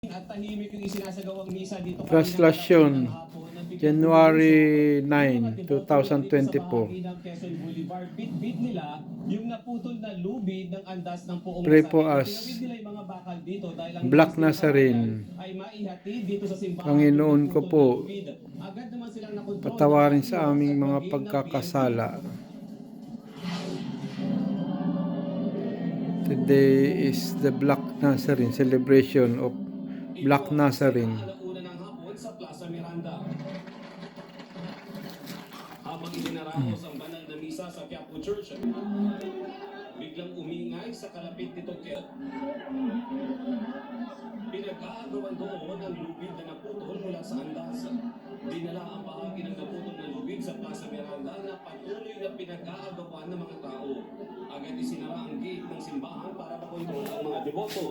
At tahimik yung isinasagawang misa dito. Translasyon, January 9, 2024. Quezon Boulevard, bit nila yung naputol na lubid ng andas ng Poong Pray for Nazareno. us. Tinawid nila yung mga bakal dito dahil ang Black nais nilang Nazarene. ay maihatid dito sa simbahan. Panginoon ko po, Agad naman silang nakontrol. patawarin sa aming mga pagkakasala. Today is the Black Nazarene, celebration of Black Nazarene. Alauna ng hapon sa Plaza Miranda. Habang itinaraos ang banal na misa sa Quiapo Church, biglang umingay sa kalapit nitong pinag-aagawan doon ang lubid na naputol mula sa andas. Dinala ang bahagi ng naputol na lubid sa Plaza Miranda na patuloy na pinag-aagawan ng mga tao. Agad isinara ang gate ng simbahan para makontrol ang mga deboto.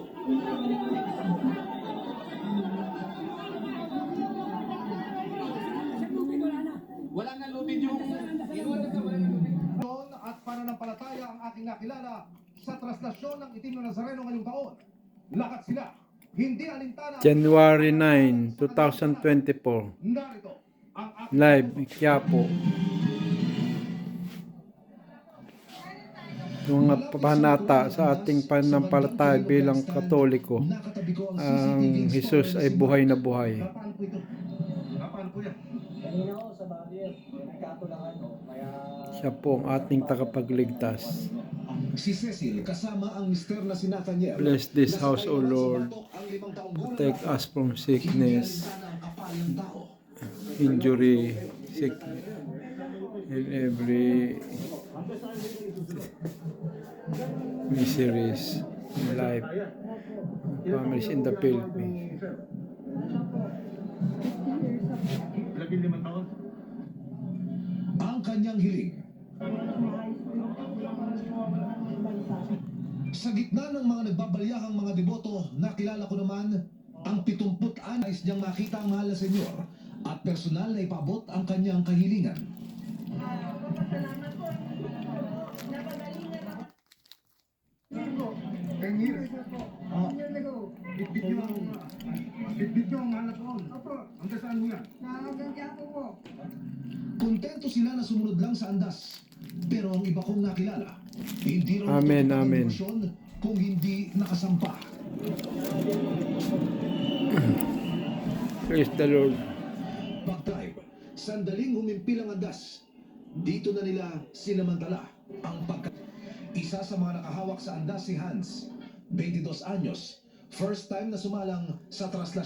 Wala na lubid yung at pananampalataya ang aking nakilala sa translasyon ng itim na Nazareno ngayong taon. Lakat sila, hindi alintana. January 9, 2024. Narito ang aking Live, Quiapo. Yung mga pabanata sa ating pananampalataya bilang Katoliko, ang Jesus ay buhay na buhay. Napaan po ito? Napaan po yan? Kanina ko sa barrier, nagkatulangan ko, kaya... Siya po ang ating tagapagligtas. Si Cecil kasama ang mister na si Nathaniel. Bless this house, O Lord. Protect us from sickness, injury, sickness, and every miseries in life, families in the Philippines. 15 taon. Ang kanyang hiling. Sa gitna ng mga nagbabalyahang mga deboto, nakilala ko naman ang 76 nais niyang makita ang mahal na senyor at personal na ipaabot ang kanyang kahilingan. Salamat po. Napagalingan ako. 10 years. Years ago. Bitbit nyo ang mahal na taon. Opo. Hanggang saan mo yan? Nakakagandya po po. Kontento sila na sumunod lang sa andas. Pero ang iba kong nakilala, hindi raw Amen, matutupan ang amen. emosyon kung hindi nakasampa. Praise the Lord. Pag-dive, sandaling humimpil ang andas. Dito na nila sinamantala ang Isa sa mga nakahawak sa andas si Hans, 22 anyos. First time na sumalang sa translasyon.